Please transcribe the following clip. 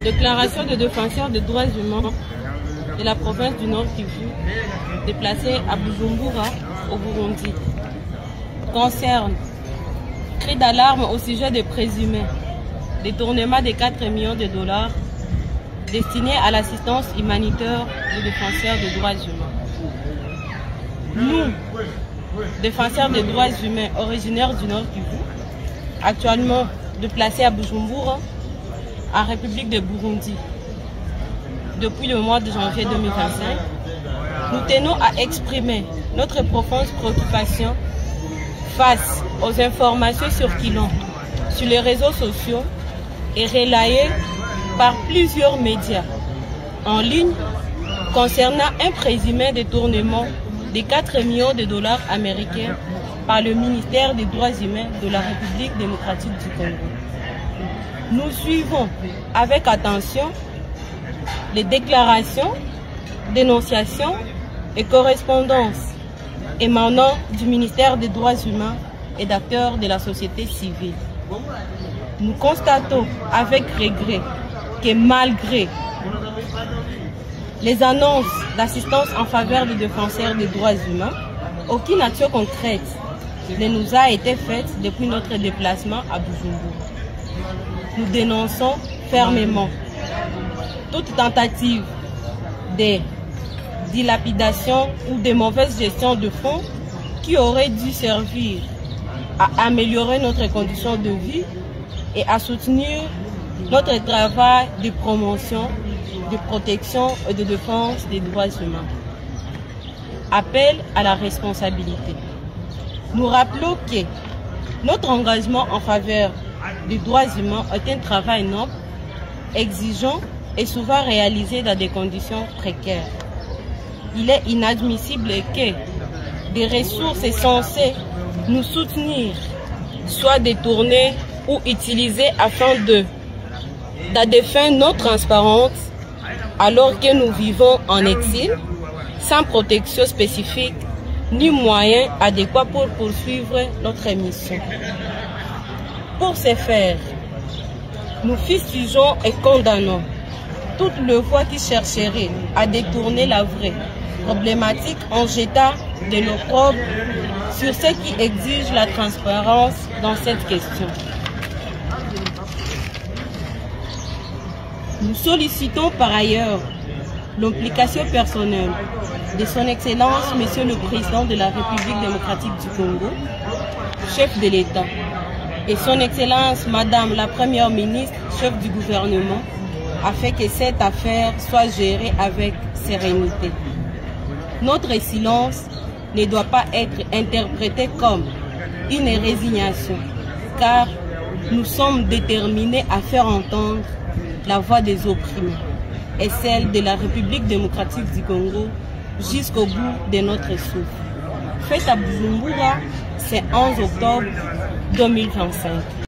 Déclaration de défenseurs des droits humains de la province du Nord Kivu, déplacée à Bujumbura, au Burundi, concerne cri d'alarme au sujet de présumés détournement de 4 millions de dollars destinés à l'assistance humanitaire des défenseurs des droits humains. Nous, défenseurs des droits humains originaires du Nord Kivu, actuellement déplacés à Bujumbura, en République de Burundi, depuis le mois de janvier 2025, nous tenons à exprimer notre profonde préoccupation face aux informations circulant sur les réseaux sociaux et relayées par plusieurs médias en ligne concernant un présumé détournement de 4 millions de dollars américains par le ministère des Droits humains de la République démocratique du Congo. Nous suivons avec attention les déclarations, dénonciations et correspondances émanant du ministère des Droits humains et d'acteurs de la société civile. Nous constatons avec regret que malgré les annonces d'assistance en faveur des défenseurs des droits humains, aucune action concrète ne nous a été faite depuis notre déplacement à Bujumbura. Nous dénonçons fermement toute tentative de dilapidation ou de mauvaise gestion de fonds qui aurait dû servir à améliorer notre condition de vie et à soutenir notre travail de promotion, de protection et de défense des droits humains. Appel à la responsabilité. Nous rappelons que notre engagement en faveur des droits humains est un travail noble, exigeant et souvent réalisé dans des conditions précaires. Il est inadmissible que des ressources censées nous soutenir soient détournées ou utilisées afin dans des fins non transparentes, alors que nous vivons en exil, sans protection spécifique ni moyens adéquats pour poursuivre notre mission. Pour ce faire, nous fustigeons et condamnons toute le voie qui chercherait à détourner la vraie problématique en jetant de l'opprobre sur ceux qui exigent la transparence dans cette question. Nous sollicitons par ailleurs l'implication personnelle de son Excellence, Monsieur le Président de la République démocratique du Congo, chef de l'État, et son Excellence, Madame la Première ministre, chef du gouvernement, afin que cette affaire soit gérée avec sérénité. Notre silence ne doit pas être interprété comme une résignation, car nous sommes déterminés à faire entendre la voix des opprimés et celle de la République démocratique du Congo jusqu'au bout de notre souffle. Fête à Bujumbura, c'est 11 octobre 2025.